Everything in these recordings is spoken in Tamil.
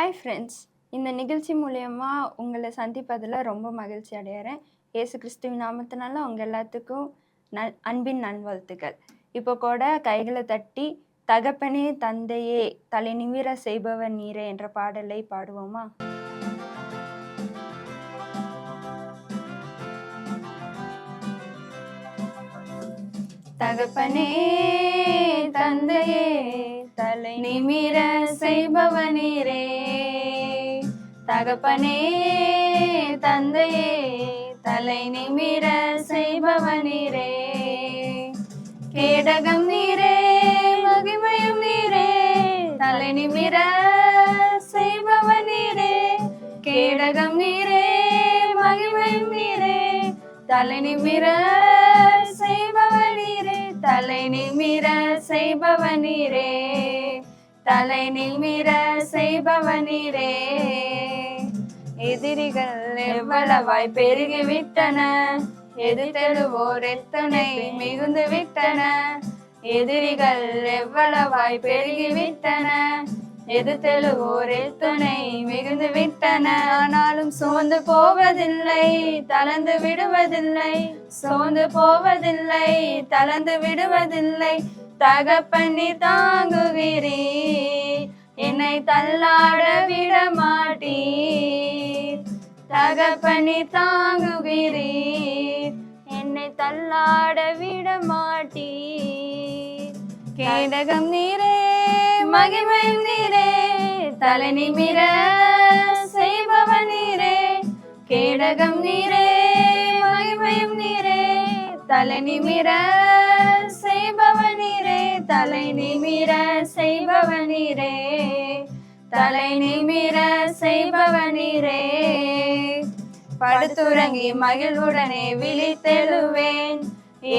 Hi friends. இந்த நிகழ்ச்சி மூலியமா உங்கள சந்திப்பதில ரொம்ப மகிழ்ச்சி அடையறேன். இயேசு கிறிஸ்துவின் நாமத்தினால உங்க எல்லாத்துக்கும் அன்பின் நல்வாழ்த்துக்கள். இப்போ கூட கைகள தட்டி, "தகப்பனே தந்தையே தலை நிமிர செய்பவர் நீரே" என்ற பாடலை பாடுவோமா? தகப்பனே தந்தையே தலை நிமிர செய்பவர் நீரே, தகப்பனே தந்தையே தலை நிமிர செய்பவர் நீரே, கேடகம் நீரே மகிமையும் நீரே, தலை நிமிர செய்பவர் நீரே, கேடகம் நீரே மகிமையும் நீரே, தலை நிமிர செய்பவர் நீரே, தலை நிமிர செய்பவர் நீரே, தலை நிமிர செய்பவர் நீரே. எதிரிகள் எவ்வளவாய் பெருகிவிட்டன, எதிர்த்தெழுவோர் எத்தனை மிகுந்து விட்டன, எதிரிகள் எவ்வளவாய் பெருகிவிட்டன, எதிர்த்தெழுவோர் எத்தனை மிகுந்து விட்டன, ஆனாலும் சோர்ந்து போவதில்லை தளர்ந்து விடுவதில்லை, சோர்ந்து போவதில்லை தளர்ந்து விடுவதில்லை, தகப்பனி தாங்குகிறீர் என்னை தள்ளாட விட மாட்டீர், தகப்பனி தாங்குகிறீர் என்னை தள்ளாட விட மாட்டீர், கேடகம் நீரே மகிமையும் நீரே, தலை நிமிர செய்பவர் நீரே, கேடகம் நீரே மகிமையும் நீரே, தலை நிமிர செய்பவர் நீரே, தலை நிமிர செய்பவர் நீரே, தலை நிமிர செய்பவர் நீரே. படுத்துறங்கி மகிழ்வுடனே விழித்தெழுவேன்,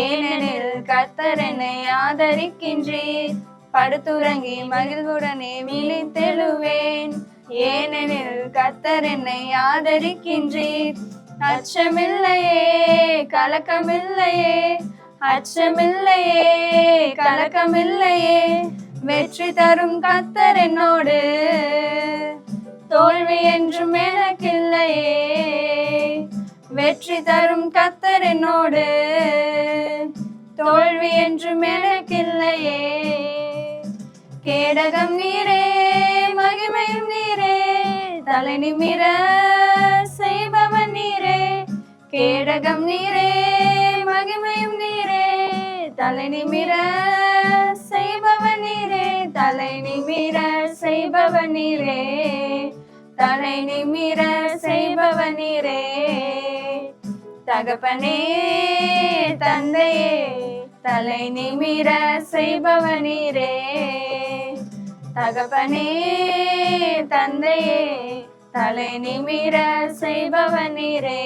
ஏனெனில் கர்த்தர் என்னை ஆதரிக்கின்றீர், படுத்துறங்கி மகிழ்வுடனே விழித்தெழுவேன், ஏனெனில் கர்த்தர் என்னை ஆதரிக்கின்றீர், அச்சமில்லையே கலக்கமில்லையே, அச்சமில்லையே கலக்கமில்லையே, வெற்றி தரும் கர்த்தர் என்னோடு, தோல்வி என்றும் எனக்கில்லையே, வெற்றி தரும் கர்த்தர் என்னோடு, தோல்வி என்றும் எனக்கில்லையே, கேடகம் நீரே மகிமையும் நீரே, தலை நிமிர செய்பவர் நீரே, கேடகம் நீரே மகிமையும் நீரே, தலை நிமிர செய்பவர் நீரே, தலை நிமிர செய்பவர் நீரே, தலை நிமிர செய்பவர் நீரே, தகப்பனே தந்தையே தலை நிமிர செய்பவர் நீரே, தகப்பனே தந்தையே தலை நிமிர செய்பவர் நீரே.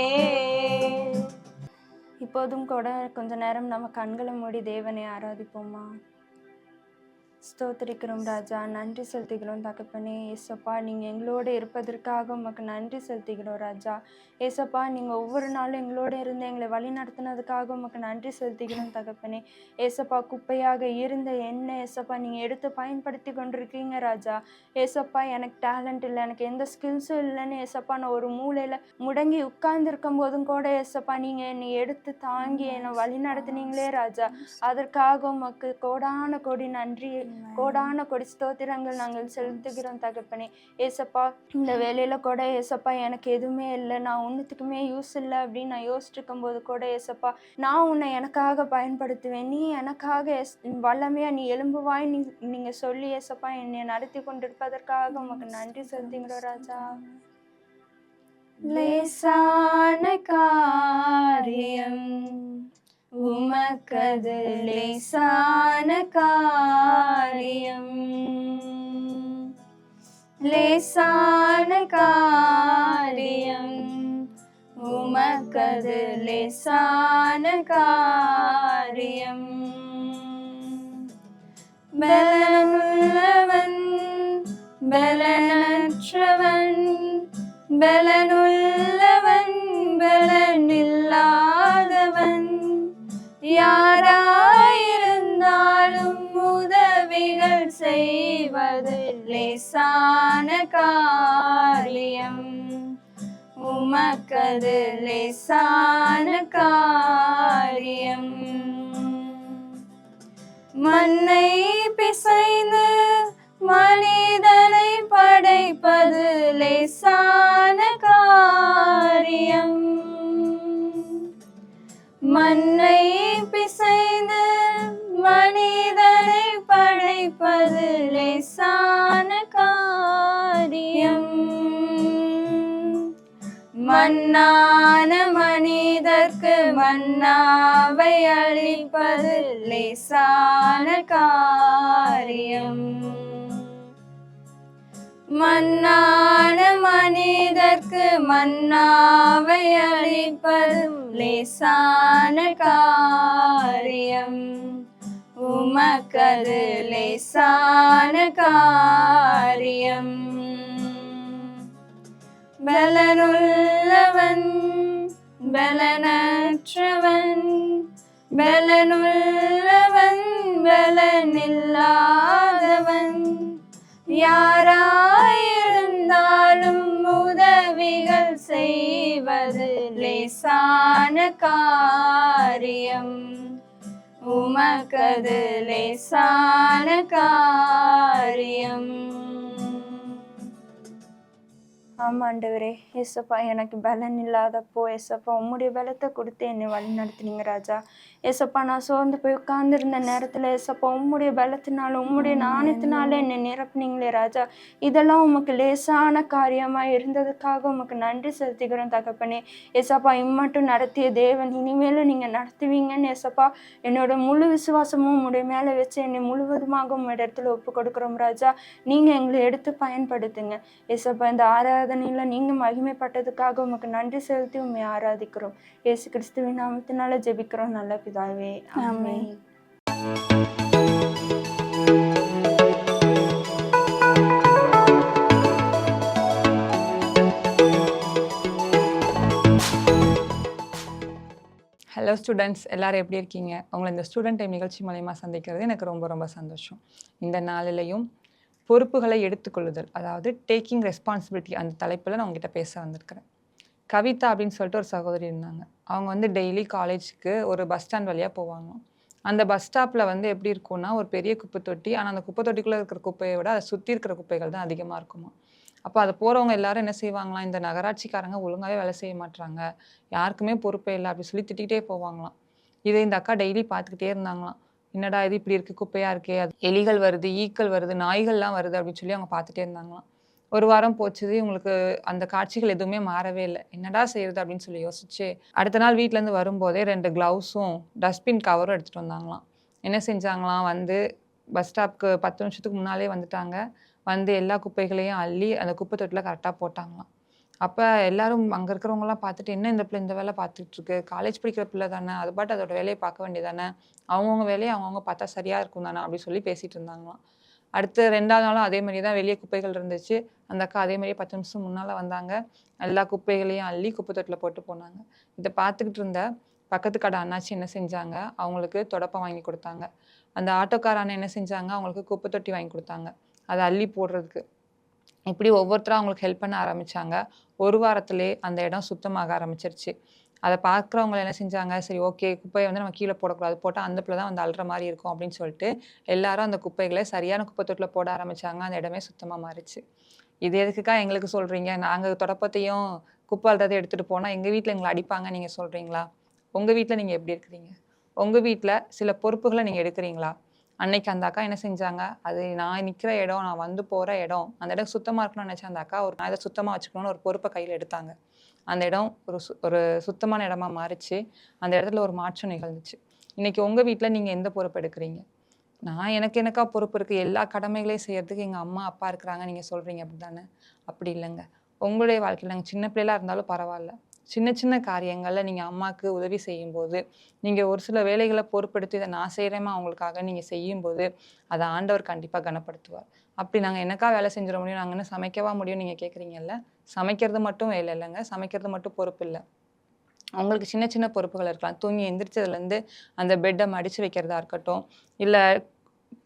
இப்போதும் கூட கொஞ்ச நேரம் நம்ம கண்களை மூடி தேவனை ஆராதிப்போமா? ஸ்தோத்திரிக்கிறோம் ராஜா, நன்றி செலுத்துகிறோம் தகப்பனே. ஏசப்பா, நீங்கள் எங்களோடு இருப்பதற்காக உமக்கு நன்றி செலுத்துகிறோம் ராஜா. ஏசப்பா, நீங்கள் ஒவ்வொரு நாளும் எங்களோடு இருந்து எங்களை வழி நடத்தினதுக்காக உமக்கு நன்றி செலுத்துகிறோம் தகப்பனே. ஏசப்பா, குப்பையாக இருந்த என்ன ஏசப்பா நீங்கள் எடுத்து பயன்படுத்தி கொண்டிருக்கீங்க ராஜா. ஏசப்பா, எனக்கு டேலண்ட் இல்லை, எனக்கு எந்த ஸ்கில்ஸும் இல்லைன்னு ஏசப்பா நான் ஒரு மூலையில் முடங்கி உட்கார்ந்துருக்கும் போதும் கூட ஏசப்பா நீங்கள் என்னை எடுத்து தாங்கி என்னை வழி நடத்தினீங்களே ராஜா. அதற்காக உமக்கு கோடான கோடி நன்றி, கோடான கொடி ஸ்தோத்திரங்கள் நாங்கள் செலுத்துகிறோம் தகப்பனே. ஏசப்பா, இந்த வேலையில கூட ஏசப்பா எனக்கு எதுவுமே இல்லை, நான் ஒன்றுத்துக்குமே யூஸ் இல்லை அப்படின்னு நான் யோசிச்சுருக்கும் போது கூட ஏசப்பா நான் உன்னை எனக்காக பயன்படுத்துவேன், நீ எனக்காக வல்லமையா நீ எலும்புவாய் நீங்க சொல்லி ஏசப்பா என்னை நடத்தி கொண்டிருப்பதற்காக உமக்கு நன்றி செலுத்துகிறோம் ராஜா. லேசான காரியம் உமக்கது லேசான காரியம், லேசான காரியம் உமக்கது லேசான காரியம், பலனுள்ளவன் பலனற்றவன், பலனுள்ளவன் பலனில்லாதவன், யாராயிருந்தாலும் உதவிகள் செய்வது லேசான காரியம், உமக்கது லேசான காரியம். மண்ணை பிசைந்து மனிதனை படைப்பது லேசான காரியம். மண்ணை பிசைந்து மனிதனை படைப்பது லேசான காரியம். மண்ணான மனிதர்க்கு மன்னாவை அளிப்பது லேசான காரியம். மண்ணான மனிதர்க்கு மன்னாவை அளிப்பது லேசான காரியம். உமக்கது லேசான காரியம். பலனுள்ளவன் பலனற்றவன், பலனுள்ளவன் பலனில்லாதவன், யாராயிருந்தாலும் உதவிகள் செய்வது லேசான காரியம். உமக்கது லேசான காரியம். ஆமாண்டவரே, ஏசப்பா எனக்கு பலன் இல்லாதப்போ ஏசப்பா உம்முடைய பலத்தை கொடுத்து என்னை வழி நடத்துனீங்க ராஜா. ஏசப்பா நான் சோர்ந்து போய் உட்கார்ந்துருந்த நேரத்தில் ஏசப்பா உம்முடைய பலத்தினால உம்முடைய நாணயத்தினால என்னை நிரப்புனீங்களே ராஜா. இதெல்லாம் உமக்கு லேசான காரியமாக இருந்ததுக்காக உமக்கு நன்றி செலுத்திக்கிறோம் தகப்பனே. ஏசப்பா இம்மட்டும் நடத்திய தேவன் இனிமேலும் நீங்கள் நடத்துவீங்கன்னு ஏசப்பா என்னோட முழு விசுவாசமும் உம்முடைய மேலே வச்சு என்னை முழுவதுமாக உங்களுடைய இடத்துல ஒப்பு கொடுக்குறோம் ராஜா. நீங்கள் எங்களை எடுத்து பயன்படுத்துங்க ஏசப்பா. இந்த ஆராதனையில் நீங்கள் மகிமைப்பட்டதுக்காக உமக்கு நன்றி செலுத்தி உண்மை ஆராதிக்கிறோம். இயேசு கிறிஸ்துவின் நாமத்தினால ஜெபிக்கிறோம் நல்ல பிதாவே, ஆமென். ஹலோ ஸ்டூடெண்ட்ஸ், எல்லோரும் எப்படி இருக்கீங்க? உங்களை இந்த ஸ்டூடெண்ட் டைம் நிகழ்ச்சி மூலயமா சந்திக்கிறது எனக்கு ரொம்ப ரொம்ப சந்தோஷம். இந்த நாளிலையும் பொறுப்புகளை எடுத்துக்கொள்ளுதல், அதாவது டேக்கிங் ரெஸ்பான்சிபிலிட்டி, அந்த தலைப்பில் நான் உங்ககிட்ட பேச வந்திருக்கிறேன். கவிதா அப்படின்னு சொல்லிட்டு ஒரு சகோதரி இருந்தாங்க. அவங்க டெய்லி காலேஜுக்கு ஒரு பஸ் ஸ்டாண்ட் வழியாக போவாங்க. அந்த பஸ் ஸ்டாப்பில் எப்படி இருக்கும்னா ஒரு பெரிய குப்பை தொட்டி, ஆனால் அந்த குப்பை தொட்டிக்குள்ளே இருக்கிற குப்பையை விட அதை சுற்றி இருக்கிற குப்பைகள் தான் அதிகமாக இருக்குமா. அப்போ அதை போகிறவங்க எல்லாரும் என்ன செய்வாங்களாம், இந்த நகராட்சிக்காரங்க ஒழுங்காகவே வேலை செய்ய மாட்டாங்க, யாருக்குமே பொறுப்பே இல்லை அப்படி சொல்லி திட்டிகிட்டே போவாங்களாம். இதை இந்த அக்கா டெய்லி பார்த்துக்கிட்டே இருந்தாங்களாம். என்னடா இது இப்படி இருக்குது, குப்பையாக இருக்கே, அது எலிகள் வருது, ஈக்கள் வருது, நாய்கள்லாம் வருது அப்படின்னு சொல்லி அவங்க பார்த்துட்டே இருந்தாங்களாம். ஒரு வாரம் போச்சுது, இவங்களுக்கு அந்த காட்சிகள் எதுவுமே மாறவே இல்லை. என்னடா செய்யறது அப்படின்னு சொல்லி யோசிச்சு அடுத்த நாள் வீட்டிலேருந்து வரும்போதே 2 க்ளவுஸும் டஸ்ட்பின் கவரும் எடுத்துகிட்டு வந்தாங்களாம். என்ன செஞ்சாங்களாம், பஸ் ஸ்டாப்க்கு 10 நிமிஷத்துக்கு முன்னாலே வந்துட்டாங்க. எல்லா குப்பைகளையும் அள்ளி அந்த குப்பை தொட்டில் கரெக்டாக போட்டாங்களாம். அப்போ எல்லாரும் அங்கே இருக்கிறவங்களாம் பார்த்துட்டு, என்ன இந்த பிள்ளை இந்த வேலை பார்த்துட்ருக்கு, காலேஜ் படிக்கிற பிள்ளை தானே, அது பாட்டு அதோட வேலையை பார்க்க வேண்டியதானே, அவங்கவுங்க வேலையை அவங்கவுங்க பார்த்தா சரியாக இருக்கும் தானே அப்படின்னு சொல்லி பேசிகிட்டு இருந்தாங்களாம். அடுத்து 2வது நாளும் அதே மாதிரி தான் வெளியே குப்பைகள் இருந்துச்சு. அந்த அக்கா அதே மாதிரியே 10 நிமிஷம் முன்னால் வந்தாங்க. எல்லா குப்பைகளையும் அள்ளி குப்பை தொட்டில் போட்டு போனாங்க. இதை பார்த்துக்கிட்டு இருந்த பக்கத்து கடை அண்ணாச்சி என்ன செஞ்சாங்க, அவங்களுக்கு தொடப்பம் வாங்கி கொடுத்தாங்க. அந்த ஆட்டோக்கார அண்ணன் என்ன செஞ்சாங்க, அவங்களுக்கு குப்பை தொட்டி வாங்கி கொடுத்தாங்க, அதை அள்ளி போடுறதுக்கு. இப்படி ஒவ்வொருத்தரும் அவங்களுக்கு ஹெல்ப் பண்ண ஆரம்பித்தாங்க. ஒரு வாரத்திலே அந்த இடம் சுத்தமாக ஆரம்பிச்சிருச்சு. அதை பார்க்குறவங்க என்ன செஞ்சாங்க, சரி ஓகே குப்பையை நம்ம கீழே போடக்கூடாது, போட்டால் அந்த பிள்ளை தான் அள்ளுற மாதிரி இருக்கும் அப்படின்னு சொல்லிட்டு எல்லாரும் அந்த குப்பைகளை சரியான குப்பை தொட்டில் போட ஆரம்பித்தாங்க. அந்த இடமே சுத்தமாக மாறிச்சு. இது எதுக்குக்கா எங்களுக்கு சொல்கிறீங்க, நாங்கள் தொடப்பத்தையும் குப்பை அள்ளுறதை எடுத்துகிட்டு போனால் எங்கள் வீட்டில் எங்களை அடிப்பாங்க நீங்கள் சொல்கிறீங்களா? உங்கள் வீட்டில் நீங்கள் எப்படி இருக்கிறீங்க? உங்கள் வீட்டில் சில பொறுப்புகளை நீங்கள் எடுக்கிறீங்களா? அன்னைக்கு அந்த அக்கா என்ன செஞ்சாங்க, அது நான் நிற்கிற இடம், நான் போகிற இடம், அந்த இடம் சுத்தமாக இருக்கணும்னு நினச்சேன். அந்த அக்கா நான் இதை சுத்தமாக வச்சுக்கணும்னு ஒரு பொறுப்பை கையில் எடுத்தாங்க. அந்த இடம் ஒரு சுத்தமான இடமா மாறிச்சு. அந்த இடத்துல ஒரு மாற்றம் நிகழ்ந்துச்சு. இன்றைக்கி உங்கள் வீட்டில் நீங்கள் எந்த பொறுப்பு எடுக்கிறீங்க? நான் எனக்கா பொறுப்பு இருக்குது, எல்லா கடமைகளையும் செய்கிறதுக்கு எங்கள் அம்மா அப்பா இருக்கிறாங்க நீங்கள் சொல்கிறீங்க அப்படி தானே? அப்படி இல்லைங்க. உங்களுடைய வாழ்க்கையில் நாங்கள் சின்ன பிள்ளைலாம் இருந்தாலும் பரவாயில்ல, சின்ன சின்ன காரியங்களில் நீங்கள் அம்மாவுக்கு உதவி செய்யும்போது, நீங்கள் ஒரு சில வேலைகளை பொறுப்பெடுத்து இதை நான் செய்கிறேமா அவங்களுக்காக நீங்கள் செய்யும்போது அதை ஆண்டவர் கண்டிப்பாக கனப்படுத்துவார். அப்படி நாங்கள் என்னக்கா வேலை செஞ்சிட முடியும், நாங்கள் என்ன சமைக்கவா முடியும் நீங்கள் கேட்குறீங்கல்ல? சமைக்கிறது மட்டும் வேலை இல்லைங்க, சமைக்கிறது மட்டும் பொறுப்பு இல்லை. அவங்களுக்கு சின்ன சின்ன பொறுப்புகள் இருக்கலாம். தூங்கி எந்திரிச்சதுலேருந்து அந்த பெட்டை மடித்து வைக்கிறதா இருக்கட்டும், இல்லை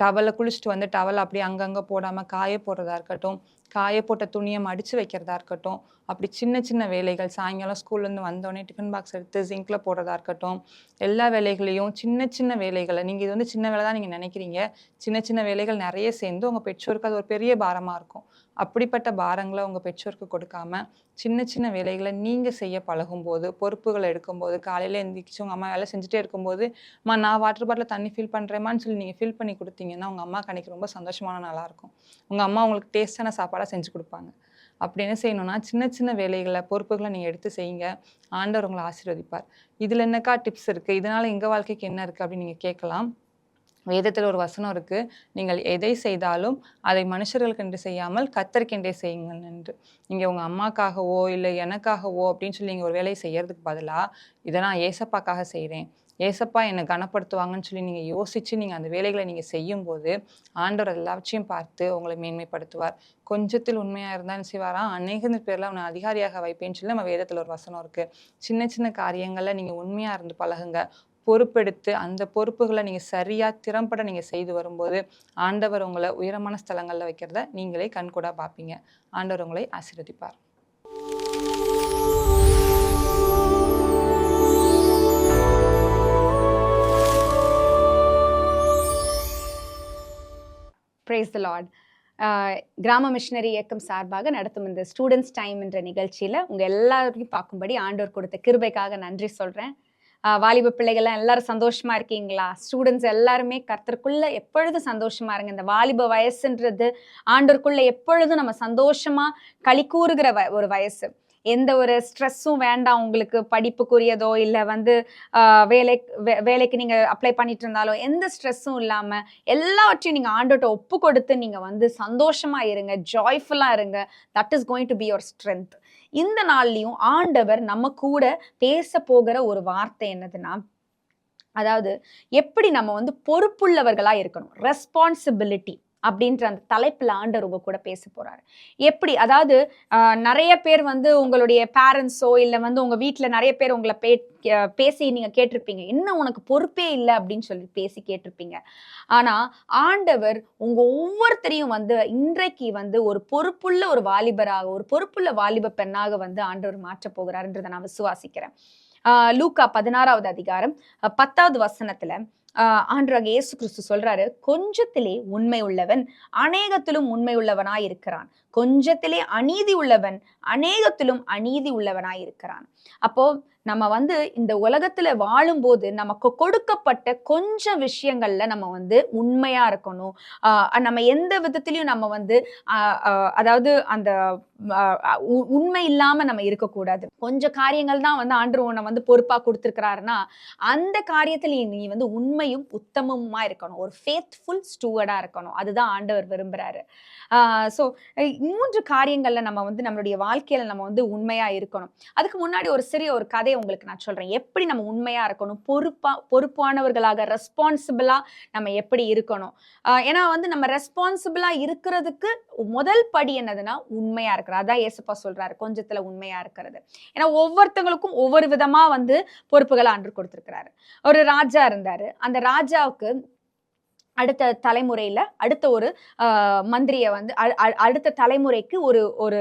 டவலை குளிச்சுட்டு டவலை அப்படியே அங்கங்கே போடாமல் காய போடுறதா இருக்கட்டும், காய போட்ட துணியை மடித்து வைக்கிறதா இருக்கட்டும், அப்படி சின்ன சின்ன வேலைகள் சாயங்காலம் ஸ்கூல்லேருந்து வந்தோடனே டிஃபன் பாக்ஸ் எடுத்து சிங்கில் போடுறதா இருக்கட்டும், எல்லா வேலைகளையும் சின்ன சின்ன வேலைகளை நீங்கள் இது வந்து சின்ன வேலை தான் நீங்கள் நினைக்கிறீங்க. சின்ன சின்ன வேலைகள் நிறைய சேர்ந்து உங்கள் பெற்றோருக்கு அது ஒரு பெரிய பாரமாக இருக்கும். அப்படிப்பட்ட பாரங்களை உங்கள் பெற்றோருக்கு கொடுக்காம சின்ன சின்ன வேலைகளை நீங்கள் செய்ய பழகும்போது, பொறுப்புகளை எடுக்கும்போது, காலையில் எழுந்திரிச்சு உங்கள் அம்மா வேலை செஞ்சுட்டே இருக்கும்போது, அம்மா நான் வாட்டர் பாட்டில் தண்ணி ஃபில் பண்ணுறேம்மான்னு சொல்லி நீங்கள் ஃபில் பண்ணி கொடுத்தீங்கன்னா உங்கள் அம்மாவுக்கு அன்றைக்கி ரொம்ப சந்தோஷமான நாளாக இருக்கும். உங்கள் அம்மா உங்களுக்கு டேஸ்டான சாப்பாடாக செஞ்சு கொடுப்பாங்க. அப்படி என்ன செய்யணும்னா, சின்ன சின்ன வேலைகளை பொறுப்புகளை நீங்கள் எடுத்து செய்யுங்க. ஆண்டவர் உங்களை ஆசீர்வதிப்பார். இதில் என்னக்கா டிப்ஸ் இருக்குது, இதனால் எங்கள் வாழ்க்கைக்கு என்ன இருக்குது அப்படின்னு நீங்கள் கேட்கலாம். வேதத்தில் ஒரு வசனம் இருக்கு, நீங்கள் எதை செய்தாலும் அதை மனுஷர்களுக்கென்று செய்யாமல் கர்த்தருக்கென்றே செய்யுங்கள் என்று. நீங்கள் உங்கள் அம்மாக்காகவோ இல்லை எனக்காகவோ அப்படின்னு சொல்லி நீங்கள் ஒரு வேலையை செய்யறதுக்கு பதிலாக இதை நான் ஏசப்பாக்காக செய்கிறேன், ஏசப்பா என்னை கனப்படுத்துவாங்கன்னு சொல்லி நீங்கள் யோசித்து நீங்கள் அந்த வேலைகளை நீங்கள் செய்யும்போது ஆண்டவர் எல்லாவற்றையும் பார்த்து உங்களை மேன்மைப்படுத்துவார். கொஞ்சத்தில் உண்மையாக இருந்தால் என்ன செய்வாரா, அநேக பேரில் அவனை அதிகாரியாக வைப்பேன்னு சொல்லி நம்ம வேதத்தில் ஒரு வசனம் இருக்குது. சின்ன சின்ன காரியங்களில் நீங்கள் உண்மையாக இருந்து பழகுங்க. பொறுப்பெடுத்து அந்த பொறுப்புகளை நீங்கள் சரியாக திறம்பட நீங்கள் செய்து வரும்போது ஆண்டவர் உங்களை உயரமான ஸ்தலங்களில் வைக்கிறத நீங்களே கண்கூடா பார்ப்பீங்க. ஆண்டவர் உங்களை ஆசீர்வதிப்பார். Praise the Lord. கிராம மிஷனரி இயக்கம் சார்பாக நடத்தும் இந்த ஸ்டூடெண்ட்ஸ் டைம் என்ற நிகழ்ச்சியில் உங்கள் எல்லாரையும் பார்க்கும்படி ஆண்டவர் கொடுத்த கிருபைக்காக நன்றி சொல்கிறேன். வாலிப பிள்ளைகள்லாம் எல்லாரும் சந்தோஷமா இருக்கீங்களா? ஸ்டூடெண்ட்ஸ் எல்லாருமே கர்த்தருக்குள்ள எப்பொழுதும் சந்தோஷமா இருங்க. இந்த வாலிப வயசுன்றது ஆண்டவருக்குள்ள எப்பொழுதும் நம்ம சந்தோஷமா களி கூறுகிற ஒரு வயசு. எந்த ஒரு ஸ்ட்ரெஸ்ஸும் வேண்டாம் உங்களுக்கு, படிப்புக்குரியதோ இல்லை வந்து வேலைக்கு நீங்கள் அப்ளை பண்ணிட்டு இருந்தாலும் எந்த ஸ்ட்ரெஸ்ஸும் இல்லாமல் எல்லாவற்றையும் நீங்கள் ஆண்டவர்கிட்ட ஒப்பு கொடுத்து நீங்கள் வந்து சந்தோஷமாக இருங்க, ஜாய்ஃபுல்லாக இருங்க. That is going to be your strength. இந்த நாள்லையும் ஆண்டவர் நம்ம கூட பேச போகிற ஒரு வார்த்தை என்னதுன்னா, அதாவது எப்படி நம்ம வந்து பொறுப்புள்ளவர்களா இருக்கணும், ரெஸ்பான்சிபிலிட்டி அப்படின்ற அந்த தலைப்புல ஆண்டவர் உங்க கூட பேச போறாரு. எப்படி, அதாவது நிறைய பேர் வந்து உங்களுடைய பேரண்ட்ஸோ இல்லை வந்து உங்க வீட்டில் நிறைய பேர் உங்களை பேசி நீங்க கேட்டிருப்பீங்க, என்ன உனக்கு பொறுப்பே இல்லை அப்படின்னு சொல்லி பேசி கேட்டிருப்பீங்க. ஆனா ஆண்டவர் உங்க ஒவ்வொருத்தரையும் வந்து இன்றைக்கு வந்து ஒரு பொறுப்புள்ள ஒரு வாலிபராக, ஒரு பொறுப்புள்ள வாலிப பெண்ணாக வந்து ஆண்டவர் மாற்ற போகிறாருன்றதை நான் விசுவாசிக்கிறேன். லூக்கா 16வது அதிகாரம் 10வது வசனத்துல ஆண்டவராகிய இயேசு கிறிஸ்து சொல்றாரு, கொஞ்சத்திலே உண்மை உள்ளவன் அநேகத்திலும் உண்மை உள்ளவனாய் இருக்கிறான், கொஞ்சத்திலே அநீதி உள்ளவன் அநேகத்திலும் அநீதி உள்ளவனாய் இருக்கிறான். அப்போ நம்ம வந்து இந்த உலகத்துல வாழும்போது நமக்கு கொடுக்கப்பட்ட கொஞ்சம் விஷயங்கள்ல நம்ம வந்து உண்மையா இருக்கணும். நம்ம எந்த விதத்திலையும் நம்ம வந்து அதாவது அந்த உண்மை இல்லாம நம்ம இருக்கக்கூடாது. கொஞ்சம் காரியங்கள் தான் வந்து ஆண்டவர் உன்னை வந்து பொறுப்பா கொடுத்துருக்கிறாருன்னா அந்த காரியத்துல நீ வந்து உண்மையும் உத்தமமா இருக்கணும், ஒரு ஃபேத்ஃபுல் ஸ்டூவர்டா இருக்கணும். அதுதான் ஆண்டவர் விரும்புறாரு. ஸோ 3 காரியங்கள்ல நம்ம வந்து நம்மளுடைய வாழ்க்கையில நம்ம வந்து உண்மையா இருக்கணும். அதுக்கு முன்னாடி ஒரு சிறிய ஒரு கதையை உங்களுக்கு நான் சொல்றேன், எப்படி நம்ம உண்மையா இருக்கணும், பொறுப்பானவர்களாக ரெஸ்பான்சிபிளா நம்ம எப்படி இருக்கணும். ஏன்னா வந்து நம்ம ரெஸ்பான்சிபிளா இருக்கிறதுக்கு முதல் படி என்னதுன்னா உண்மையா இருக்கிறது. அதான் இயேசுப்பா சொல்றாரு, கொஞ்சத்துல உண்மையா இருக்கிறது. ஏன்னா ஒவ்வொருத்தங்களுக்கும் ஒவ்வொரு விதமா வந்து பொறுப்புகளை ஆண்டவர் கொடுத்திருக்கிறாரு. ஒரு ராஜா இருந்தாரு. அந்த ராஜாவுக்கு அடுத்த தலைமுறையில அடுத்த ஒரு மந்திரியை வந்து அடுத்த தலைமுறைக்கு ஒரு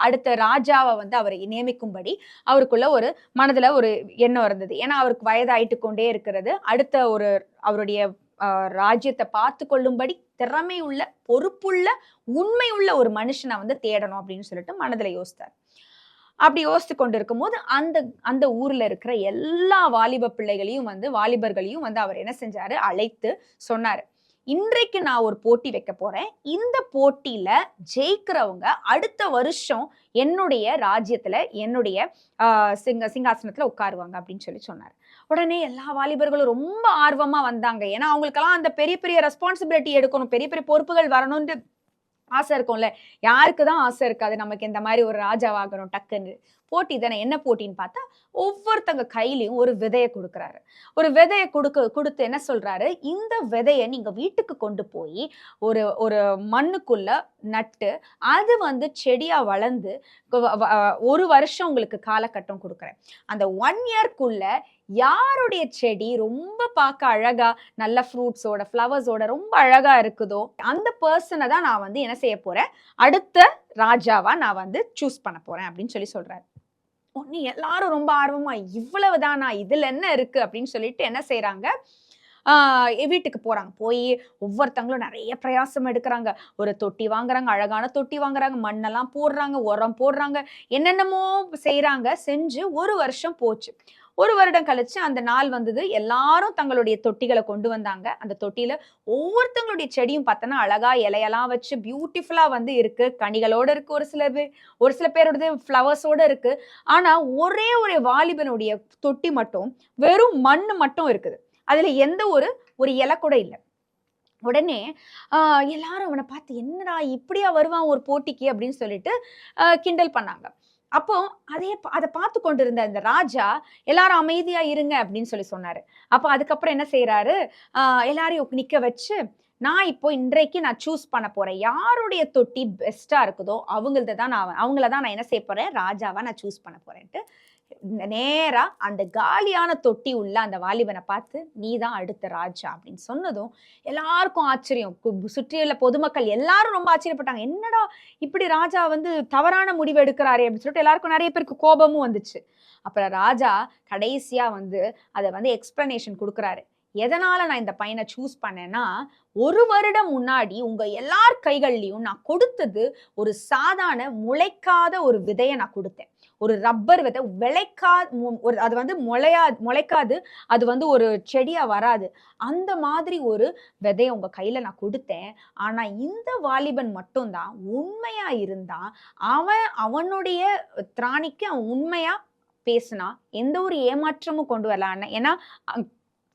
அடுத்த ராஜாவை வந்து அவரை நியமிக்கும்படி அவருக்குள்ள ஒரு மனதுல ஒரு எண்ணம் இருந்தது. ஏன்னா அவருக்கு வயதாயிட்டு கொண்டே இருக்கிறது. அடுத்த ஒரு அவருடைய ராஜ்யத்தை பார்த்து கொள்ளும்படி திறமையுள்ள, பொறுப்புள்ள, உண்மையுள்ள ஒரு மனுஷனை வந்து தேடணும் அப்படின்னு சொல்லிட்டு மனதுல யோசித்தார். அப்படி யோசித்து கொண்டு இருக்கும் போது அந்த ஊர்ல இருக்கிற எல்லா வாலிப பிள்ளைகளையும் வந்து வாலிபர்களையும் வந்து அவர் என்ன செஞ்சாரு, அழைத்து சொன்னாரு, இன்றைக்கு நான் ஒரு போட்டி வைக்க போறேன், இந்த போட்டியில ஜெயிக்கிறவங்க அடுத்த வருஷம் என்னுடைய ராஜ்யத்துல என்னுடைய சிங்காசனத்துல உட்காருவாங்க அப்படின்னு சொல்லி சொன்னார். உடனே எல்லா வாலிபர்களும் ரொம்ப ஆர்வமா வந்தாங்க. ஏன்னா அவங்களுக்கெல்லாம் அந்த பெரிய பெரிய ரெஸ்பான்சிபிலிட்டி எடுக்கணும், பெரிய பெரிய பொறுப்புகள் வரணும்னு ஆசை இருக்கும்ல. யாருக்குதான் ஆசை இருக்காது நமக்கு இந்த மாதிரி ஒரு ராஜாவாகணும் டக்குன்னு. போட்டி தானே. என்ன போட்டின்னு பார்த்தா, ஒவ்வொருத்தங்க கையிலையும் ஒரு விதையை கொடுக்குறாரு. ஒரு விதையை கொடுத்து என்ன சொல்றாரு, இந்த விதையை நீங்க வீட்டுக்கு கொண்டு போய் ஒரு மண்ணுக்குள்ள நட்டு அது வந்து செடியா வளர்ந்து 1 வருஷம் உங்களுக்கு காலகட்டம் கொடுக்குறேன். அந்த 1 இயர்க்குள்ள யாருடைய செடி ரொம்ப பார்க்க அழகா நல்ல ஃப்ரூட்ஸோட ஃப்ளவர்ஸோட ரொம்ப அழகா இருக்குதோ அந்த பர்சனை தான் நான் வந்து என்ன செய்ய போறேன், அடுத்த ராஜாவா நான் வந்து சூஸ் பண்ண போறேன் அப்படின்னு சொல்லி சொல்றாரு. உடனே எல்லாரும் ரொம்ப ஆர்வமா இவ்வளவுதானா, இதுல என்ன இருக்கு அப்படின்னு சொல்லிட்டு என்ன செய்யறாங்க, வீட்டுக்கு போறாங்க. போய் ஒவ்வொருத்தங்களும் நிறைய பிரயாசம் எடுக்கிறாங்க. ஒரு தொட்டி வாங்குறாங்க, அழகான தொட்டி வாங்குறாங்க, மண்ணெல்லாம் போடுறாங்க, உரம் போடுறாங்க, என்னென்னமோ செய்யறாங்க. செஞ்சு 1 வருஷம் போச்சு. 1 வருடம் கழிச்சு அந்த நாள் வந்தது. எல்லாரும் தங்களுடைய தொட்டிகளை கொண்டு வந்தாங்க. அந்த தொட்டியில ஒவ்வொருத்தங்களுடைய செடியும் பார்த்தோன்னா அழகா இலையெல்லாம் வச்சு பியூட்டிஃபுல்லா வந்து இருக்கு. கனிகளோட இருக்கு. ஒரு சில பேரோடது ஃப்ளவர்ஸோட இருக்கு. ஆனா ஒரே ஒரு வாலிபனுடைய தொட்டி மட்டும் வெறும் மண்ணு மட்டும் இருக்குது. அதுல எந்த ஒரு இலை கூட இல்லை. உடனே எல்லாரும் அவனை பார்த்து என்னடா இப்படியா வருவான் ஒரு போட்டிக்கு அப்படின்னு சொல்லிட்டு கிண்டல் பண்ணாங்க. அப்போ அதை பார்த்து கொண்டிருந்த இந்த ராஜா எல்லாரும் அமைதியா இருங்க அப்படின்னு சொல்லி சொன்னாரு. அப்போ அதுக்கப்புறம் என்ன செய்யறாரு, எல்லாரையும் நிக்க வச்சு, நான் இப்போ இன்றைக்கு நான் சூஸ் பண்ண போறேன், யாருடைய தொட்டி பெஸ்டா இருக்குதோ அவங்கள தான் நான் என்ன செய்ய போறேன், ராஜாவா நான் சூஸ் பண்ண போறேன்ட்டு நேரா அந்த காலியான தொட்டி உள்ள அந்த வாலிபனை பார்த்து, நீ தான் அடுத்த ராஜா அப்படின்னு சொன்னதும் எல்லாருக்கும் ஆச்சரியம். சுற்றியுள்ள பொதுமக்கள் எல்லாரும் ரொம்ப ஆச்சரியப்பட்டாங்க. என்னடா இப்படி ராஜா வந்து தவறான முடிவு எடுக்கிறாரே அப்படின்னு சொல்லிட்டு எல்லாருக்கும் நிறைய பேருக்கு கோபமும் வந்துச்சு. அப்புறம் ராஜா கடைசியா வந்து அதை வந்து எக்ஸ்பிளனேஷன் கொடுக்குறாரு. எதனால நான் இந்த பையனை சூஸ் பண்ணேன்னா, 1 வருடம் முன்னாடி உங்க எல்லார் கைகள்லயும் நான் கொடுத்தது ஒரு சாதாரண முளைக்காத ஒரு விதையை நான் கொடுத்தேன். ஒரு ரப்பர் விதை அது வந்து முளைக்காது, அது வந்து ஒரு செடியா வராது. அந்த மாதிரி ஒரு விதையை உங்க கையில நான் கொடுத்தேன். ஆனா இந்த வாலிபன் மட்டும்தான் உண்மையா இருந்தான். அவனுடைய திராணிக்கு அவன் உண்மையா பேசினா, எந்த ஒரு ஏமாற்றமும் கொண்டு வரல. ஏன்னா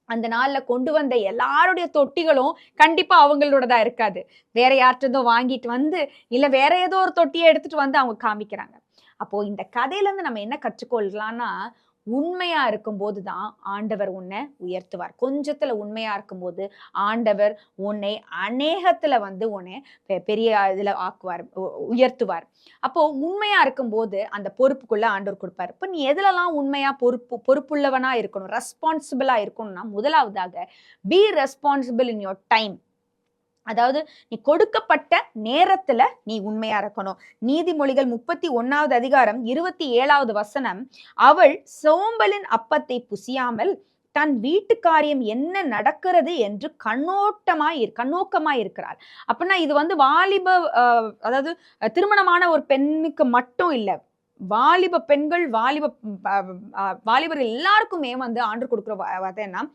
அந்த நாள்ல கொண்டு வந்த எல்லாருடைய தொட்டிகளும் கண்டிப்பா அவங்களோடதா இருக்காது. வேற யார்கிட்டதோ வாங்கிட்டு வந்து, இல்ல வேற ஏதோ ஒரு தொட்டியை எடுத்துட்டு வந்து அவங்க காமிக்கிறாங்க. அப்போ இந்த கதையில இருந்து நம்ம என்ன கற்றுக்கொள்ளலாம்னா, உண்மையா இருக்கும்போது தான் ஆண்டவர் உன்னை உயர்த்துவார். கொஞ்சத்துல உண்மையா இருக்கும்போது ஆண்டவர் உன்னை அநேகத்துல வந்து உன்னை பெரிய இதுல ஆக்குவார், உயர்த்துவார். அப்போ உண்மையா இருக்கும்போது அந்த பொறுப்புக்குள்ள ஆண்டவர் கொடுப்பாரு. இப்ப நீ எதுலலாம் உண்மையா பொறுப்புள்ளவனா இருக்கணும், ரெஸ்பான்சிபிளா இருக்கணும்னா, முதலாவதாக B responsible in your time. அதாவது நீ கொடுக்கப்பட்ட நேரத்துல நீ உண்மையா இருக்கணும். நீதிமொழிகள் 31வது அதிகாரம் 27வது வசனம், அவள் சோம்பலின் அப்பத்தை புசியாமல் தன் வீட்டு காரியம் என்ன நடக்கிறது என்று கண்ணோக்கமாய் இருக்கிறாள். அப்படின்னா இது வந்து அதாவது திருமணமான ஒரு பெண்ணுக்கு மட்டும் இல்லை, வாலிப பெண்கள் வாலிபர்கள் எல்லாருக்குமே வந்து ஆண்டவர் கொடுக்குற என்ன,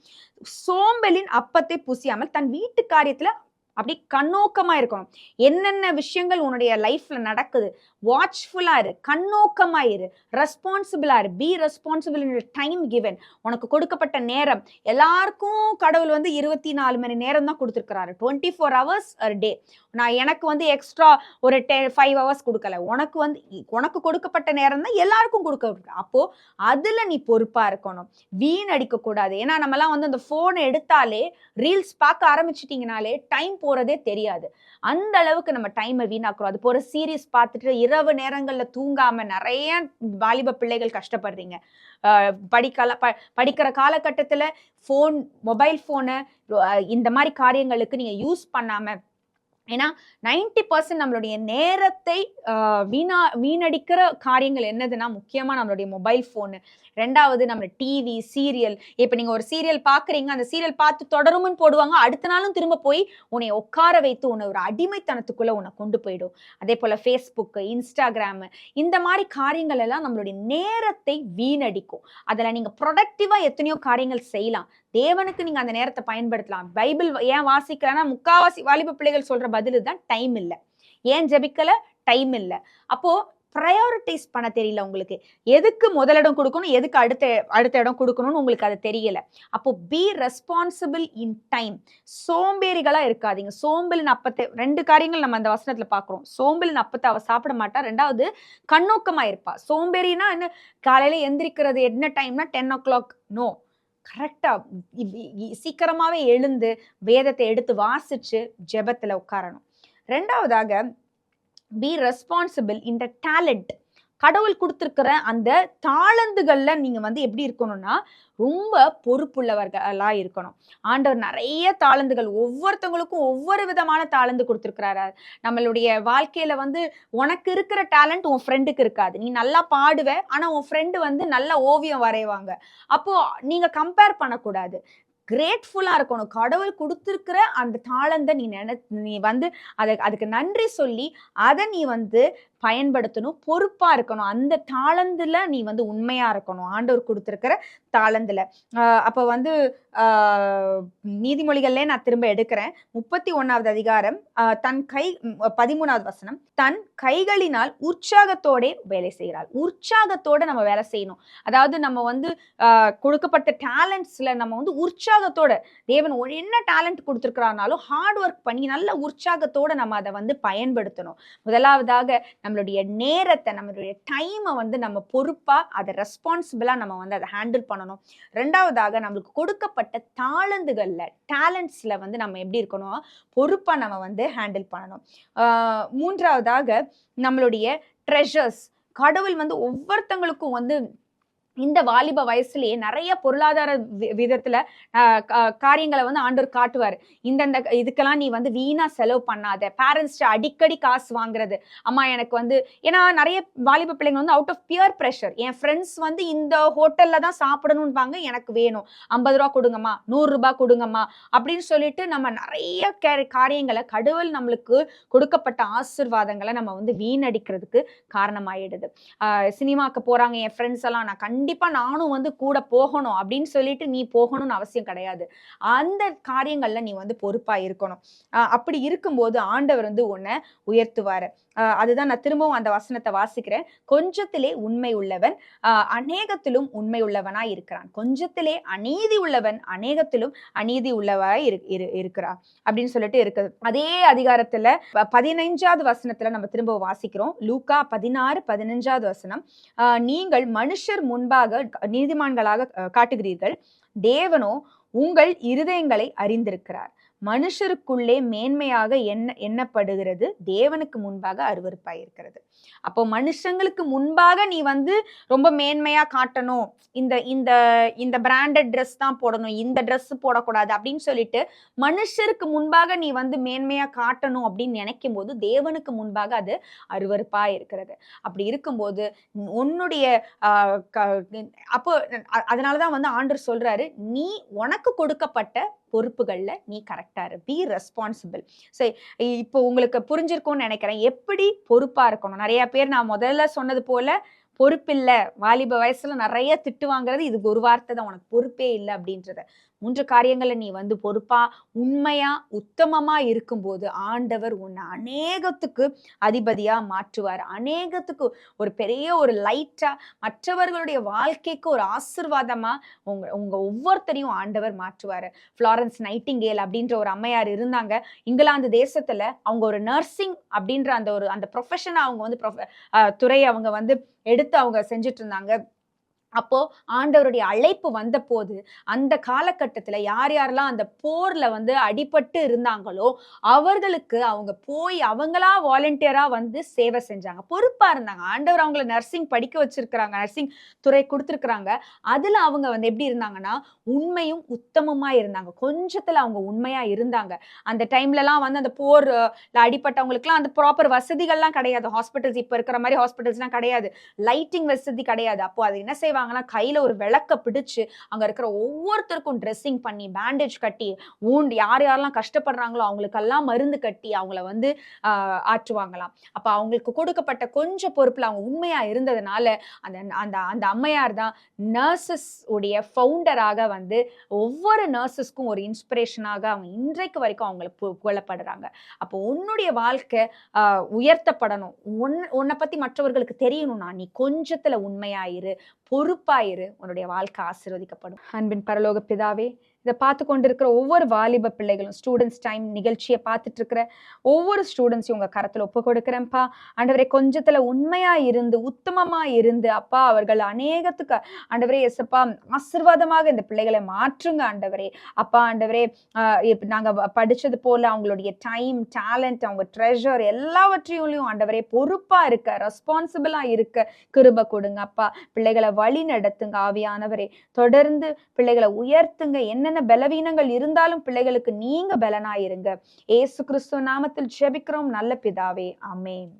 சோம்பலின் அப்பத்தை புசியாமல் தன் வீட்டு காரியத்துல அப்படி கண்ணோக்கமா இருக்கணும். என்னென்ன விஷயங்கள் உன்னுடைய லைஃப்ல நடக்குது, வாட்ச்ஃபுல்லா இரு, கண்ணோக்கமா இரு, ரெஸ்பான்சிபிளா இரு. B responsible in time given. உனக்கு கொடுக்கப்பட்ட நேரம், எல்லாருக்கும் கடவுள் வந்து 24 மணி நேரம் தான் கொடுத்துருக்கிறாரு, 24 hours a day. எனக்கு வந்து எக்ஸ்ட்ரா ஒரு 5 hours கொடுக்கல. உனக்கு கொடுக்கப்பட்ட நேரம் தான் எல்லாருக்கும் கொடுக்க. அப்போ அதுல நீ பொறுப்பா இருக்கணும், வீணடிக்க கூடாது. ஏன்னா நம்ம எல்லாம் வந்து அந்த போனை எடுத்தாலே, ரீல்ஸ் பார்க்க ஆரம்பிச்சிட்டீங்கனாலே டைம் போறதே தெரியாது. அந்த அளவுக்கு நம்ம டைமை வீணாக்குறோம். அது போற சீரீஸ் பார்த்துட்டு இரவு நேரங்கள்ல தூங்காம நிறைய வாலிப பிள்ளைகள் கஷ்டப்படுறீங்க. படிக்கிற காலகட்டத்துல மொபைல் போனை இந்த மாதிரி காரியங்களுக்கு நீங்க யூஸ் பண்ணாம, ஏன்னா 90% நம்மளுடைய நேரத்தை வீணடிக்கிற காரியங்கள் என்னதுன்னா, முக்கியமா நம்மளுடைய மொபைல் போனு, 2வது நம்ம டிவி, சீரியல். இப்ப நீங்க ஒரு சீரியல் பாக்குறீங்க, அந்த சீரியல் பார்த்து தொடரும்னு போடுவாங்க, அடுத்த நாளும் திரும்ப போய் உன்னை உட்கார வைத்து உன்னை ஒரு அடிமைத்தனத்துக்குள்ள உன்னை கொண்டு போயிடும். அதே போல ஃபேஸ்புக், இன்ஸ்டாகிராம், இந்த மாதிரி காரியங்கள் எல்லாம் நம்மளுடைய நேரத்தை வீணடிக்கும். அதுல நீங்க ப்ரொடக்டிவா எத்தனையோ காரியங்கள் செய்யலாம். தேவனுக்கு நீங்க அந்த நேரத்தை பயன்படுத்தலாம். பைபிள் ஏன் வாசிக்கலன்னா, முக்காவாசி வாலிப பிள்ளைகள் சொல்ற பதில் தான் டைம் இல்லை. ஏன் ஜெபிக்கல? டைம் இல்லை. அப்போ ப்ரையாரிட்டைஸ் பண்ண தெரியல உங்களுக்கு. எதுக்கு முதலிடம் கொடுக்கணும், எதுக்கு அடுத்த இடம் கொடுக்கணும்னு உங்களுக்கு அது தெரியல. அப்போ பி ரெஸ்பான்சிபிள் இன் டைம். சோம்பேறிகளா இருக்காதீங்க. சோம்பலின் அப்பத்தை, 2 காரியங்கள் நம்ம அந்த வசனத்துல பாக்குறோம். சோம்பலின் அப்பத்தை அவ சாப்பிட மாட்டா, 2வது கண்ணோக்கமா இருப்பா. சோம்பேறினா என்ன, காலையில எந்திரிக்கிறது என்ன டைம்னா 10 o'clock. நோ, கரெக்டா சீக்கிரமாவே எழுந்து வேதத்தை எடுத்து வாசிச்சு ஜெபத்துல உட்காரணும். 2வதாக be responsible in the talent. கடவுள் கொடுத்துருக்கிற அந்த தாளந்துகள்ல நீங்க வந்து எப்படி இருக்கணும்னா ரொம்ப பொறுப்புள்ளவர்களா இருக்கணும். ஆண்டவர் நிறைய தாளந்துகள் ஒவ்வொருத்தவங்களுக்கும் ஒவ்வொரு விதமான தாளந்து கொடுத்துருக்கிறாரு. நம்மளுடைய வாழ்க்கையில வந்து உனக்கு இருக்கிற டேலண்ட் உன் ஃப்ரெண்டுக்கு இருக்காது. நீ நல்லா பாடுவ, ஆனா உன் ஃப்ரெண்டு வந்து நல்ல ஓவியம் வரைவாங்க. அப்போ நீங்க கம்பேர் பண்ணக்கூடாது. கிரேட்ஃபுல்லா இருக்கணும். கடவுள் கொடுத்திருக்கிற அந்த தாளந்த நீ வந்து அதுக்கு நன்றி சொல்லி அதை நீ வந்து பயன்படுத்தணும். பொறுப்பா இருக்கணும். அந்த தாளந்துல நீ வந்து உண்மையா இருக்கணும். ஆண்டவர் கொடுத்திருக்கிற தாளந்துல. அப்ப வந்து நீதிமொழிகள்ல நான் திரும்ப எடுக்கிறேன். 31வது அதிகாரம் தன் கை 13வது வசனம். தன் கைகளினால் உற்சாகத்தோட வேலை செய்கிறாள். உற்சாகத்தோட நம்ம வேலை செய்யணும். அதாவது நம்ம வந்து கொடுக்கப்பட்ட டேலண்ட்ஸ்ல நம்ம வந்து உற்சாகத்தோட, தேவன் என்ன டேலண்ட் கொடுத்துருக்கிறானாலும் ஹார்ட் ஒர்க் பண்ணி நல்ல உற்சாகத்தோட நம்ம அதை வந்து பயன்படுத்தணும். முதலாவதாக நம்மளுடைய நேரத்தை, நம்மளுடைய டைமை வந்து நம்ம பொறுப்பா அதை ரெஸ்பான்சிபிளா நம்ம வந்து அதை ஹேண்டில் பண்ணணும். ரெண்டாவதாக நம்மளுக்கு கொடுக்கப்பட்ட தாளந்துகள்ல டேலண்ட்ஸ்ல வந்து நம்ம எப்படி இருக்கணும், பொறுப்பா நம்ம வந்து ஹேண்டில் பண்ணணும். மூன்றாவதாக நம்மளுடைய ட்ரெஷர்ஸ். கடவுள் வந்து ஒவ்வொருத்தங்களுக்கும் வந்து இந்த வாலிப வயசுலயே நிறைய பொருளாதார விதத்துல காரியங்களை வந்து ஆண்டவர் காட்டுவார். இந்தந்த இதுக்கெல்லாம் நீ வந்து வீணா செலவு பண்ணாத. பேரண்ட்ஸ் அடிக்கடி காசு வாங்குறது, அம்மா எனக்கு வந்து, ஏன்னா நிறைய வாலிப பிள்ளைங்க வந்து அவுட் ஆஃப் பியர் ப்ரெஷர், என் ஃப்ரெண்ட்ஸ் வந்து இந்த ஹோட்டல்ல தான் சாப்பிடணும்பாங்க, எனக்கு வேணும் 50 ரூபா கொடுங்கம்மா, 100 ரூபாய் கொடுங்கம்மா அப்படின்னு சொல்லிட்டு நம்ம நிறைய காரியங்களை, கடவுள் நம்மளுக்கு கொடுக்கப்பட்ட ஆசீர்வாதங்களை நம்ம வந்து வீணடிக்கிறதுக்கு காரணமாயிடுது. சினிமாக்கு போறாங்க என் ஃப்ரெண்ட்ஸ் எல்லாம், நான் கண்டிப்பா நானும் வந்து கூட போகணும் அப்படின்னு சொல்லிட்டு நீ போகணும்னு அவசியம் கிடையாது. அந்த காரியங்கள்ல நீ வந்து பொறுப்பா இருக்கணும். அப்படி இருக்கும்போது ஆண்டவர் வந்து உன்னை உயர்த்துவாரு. அதுதான் நான் திரும்பவும் அந்த வசனத்தை வாசிக்கிறேன். கொஞ்சத்திலே உண்மை உள்ளவன் அநேகத்திலும் உண்மை உள்ளவனாய் இருக்கிறான். கொஞ்சத்திலே அநீதி உள்ளவன் அநேகத்திலும் அநீதி உள்ளவராய் இருக்கிறான் அப்படின்னு சொல்லிட்டு இருக்குது. அதே அதிகாரத்துல 15வது வசனத்துல நம்ம திரும்ப வாசிக்கிறோம். லூக்கா 16:15 வசனம். நீங்கள் மனுஷர் முன்பாக நீதிமான்களாக காட்டுகிறீர்கள், தேவனோ உங்கள் இருதயங்களை அறிந்திருக்கிறார். மனுஷருக்குள்ளே மேன்மையாக எண்ணப்படுகிறது, தேவனுக்கு முன்பாக அருவருப்பாயிருக்கிறது. அப்போ மனுஷங்களுக்கு முன்பாக நீ வந்து ரொம்ப மேன்மையா காட்டணும், இந்த இந்த இந்த பிராண்டட் ட்ரெஸ் தான் போடணும், இந்த ட்ரெஸ் போடக்கூடாது அப்படின்னு சொல்லிட்டு மனுஷருக்கு முன்பாக நீ வந்து மேன்மையா காட்டணும் அப்படின்னு நினைக்கும் போது தேவனுக்கு முன்பாக அது அருவருப்பா இருக்கிறது. அப்படி இருக்கும்போது உன்னுடைய அப்போ அதனாலதான் வந்து ஆண்டவர் சொல்றாரு, நீ உனக்கு கொடுக்கப்பட்ட பொறுப்புகள்ல நீ கரெக்டா இரு, பி ரெஸ்பான்சிபிள். சரி, இப்போ உங்களுக்கு புரிஞ்சிருக்கும்னு நினைக்கிறேன் எப்படி பொறுப்பா இருக்கணும். நிறைய பேர் நான் முதல்ல சொன்னது போல பொறுப்பில்ல, வாலிப வயசுல நிறைய திட்டு வாங்குறது இதுக்கு ஒரு வார்த்தை தான், உனக்கு பொறுப்பே இல்லை அப்படின்றத. 3 காரியங்களை நீ வந்து பொறுப்பா உண்மையா உத்தமமா இருக்கும்போது ஆண்டவர் உன்னை அநேகத்துக்கு அதிபதியா மாற்றுவார். அநேகத்துக்கு ஒரு பெரிய ஒரு லைட்டா, மற்றவர்களுடைய வாழ்க்கைக்கு ஒரு ஆசீர்வாதமா உங்க ஒவ்வொருத்தரையும் ஆண்டவர் மாற்றுவாரு. ஃப்ளாரன்ஸ் நைட்டிங்கேல் அப்படின்ற ஒரு அம்மையார் இருந்தாங்க இங்கிலாந்து தேசத்துல. அவங்க ஒரு நர்சிங் அப்படின்ற அந்த ப்ரொஃபஷனை அவங்க வந்து துறையை அவங்க வந்து எடுத்து அவங்க செஞ்சுட்டு இருந்தாங்க. அப்போ ஆண்டவருடைய அழைப்பு வந்த போது அந்த காலகட்டத்துல யார் யாரெல்லாம் அந்த போர்ல வந்து அடிபட்டு இருந்தாங்களோ அவர்களுக்கு அவங்க போய் அவங்களா வாலண்டியரா வந்து சேவை செஞ்சாங்க, பொறுப்பா இருந்தாங்க. ஆண்டவர் அவங்கள நர்சிங் படிக்க வச்சிருக்கிறாங்க, நர்சிங் துறை கொடுத்துருக்குறாங்க. அதுல அவங்க வந்து எப்படி இருந்தாங்கன்னா உண்மையும் உத்தமமா இருந்தாங்க. கொஞ்சத்துல அவங்க உண்மையா இருந்தாங்க. அந்த டைம்ல எல்லாம் வந்து அந்த போர்ல அடிப்பட்டவங்களுக்கு எல்லாம் அந்த ப்ராப்பர் வசதிகள்லாம் கிடையாது. ஹாஸ்பிட்டல்ஸ் இப்ப இருக்கிற மாதிரி ஹாஸ்பிட்டல்ஸ் எல்லாம் கிடையாது, லைட்டிங் வசதி கிடையாது. அப்போ அது என்ன செய்வாங்க, கையில ஒரு விளக்க பிடிச்சு அங்க இருக்கிற ஒவ்வொருத்தருக்கும் ட்ரெஸ்ஸிங் பண்ணி பேண்டேஜ் கட்டி யார் யாரெல்லாம் கஷ்டப்படுறாங்களோ அவங்களுக்கெல்லாம் மருந்து கட்டி அவங்கள வந்து ஆற்றுவாங்களாம். அப்ப அவங்களுக்கு கொடுக்கப்பட்ட கொஞ்சம் பொறுப்புல அவங்க உண்மையா இருந்ததுனால அந்த அந்த அந்த அம்மையார் தான் நர்சஸ் உடைய ஃபவுண்டராக வந்து ஒவ்வொரு நர்சஸ்க்கும் ஒரு இன்ஸ்பிரேஷனாக அவங்க இன்றைக்கு வரைக்கும் அவங்களுக்கு புகழப்படுறாங்க. அப்போ உன்னுடைய வாழ்க்கை உயர்த்தப்படணும், உன்னை பத்தி மற்றவர்களுக்கு தெரியணும்னா நீ கொஞ்சத்துல உண்மையாயிரு, பொறுப்பாயிரு, உன்னுடைய வாழ்க்கை ஆசீர்வதிக்கப்படும். அன்பின் பரலோக பிதாவே, இதை பார்த்து கொண்டிருக்கிற ஒவ்வொரு வாலிப பிள்ளைகளும், ஸ்டூடெண்ட்ஸ் டைம் நிகழ்ச்சியை பார்த்துட்டு இருக்கிற ஒவ்வொரு ஸ்டூடெண்ட்ஸையும் உங்க கரத்துல ஒப்பு கொடுக்குறேன்ப்பா. ஆண்டவரே, கொஞ்சத்துல உண்மையா இருந்து உத்தமமா இருந்து அப்பா அவர்கள் அநேகத்துக்கு ஆண்டவரே எசப்பா ஆசீர்வாதமாக இந்த பிள்ளைகளை மாற்றுங்க ஆண்டவரே. அப்பா ஆண்டவரே, நாங்க படிச்சது போல அவங்களுடைய டைம், டேலண்ட், அவங்க ட்ரெஷர் எல்லாவற்றையும் ஆண்டவரே பொறுப்பா இருக்க, ரெஸ்பான்சிபிளா இருக்க கிருபை கொடுங்க அப்பா. பிள்ளைகளை வழி நடத்துங்க ஆவியானவரே. தொடர்ந்து பிள்ளைகளை உயர்த்துங்க. என்னென்ன பலவீனங்கள் இருந்தாலும் பிள்ளைகளுக்கு நீங்க பலனாயிருங்க. ஏசு கிறிஸ்துவ நாமத்தில் ஜெபிக்கிறோம் நல்ல பிதாவே, ஆமென்.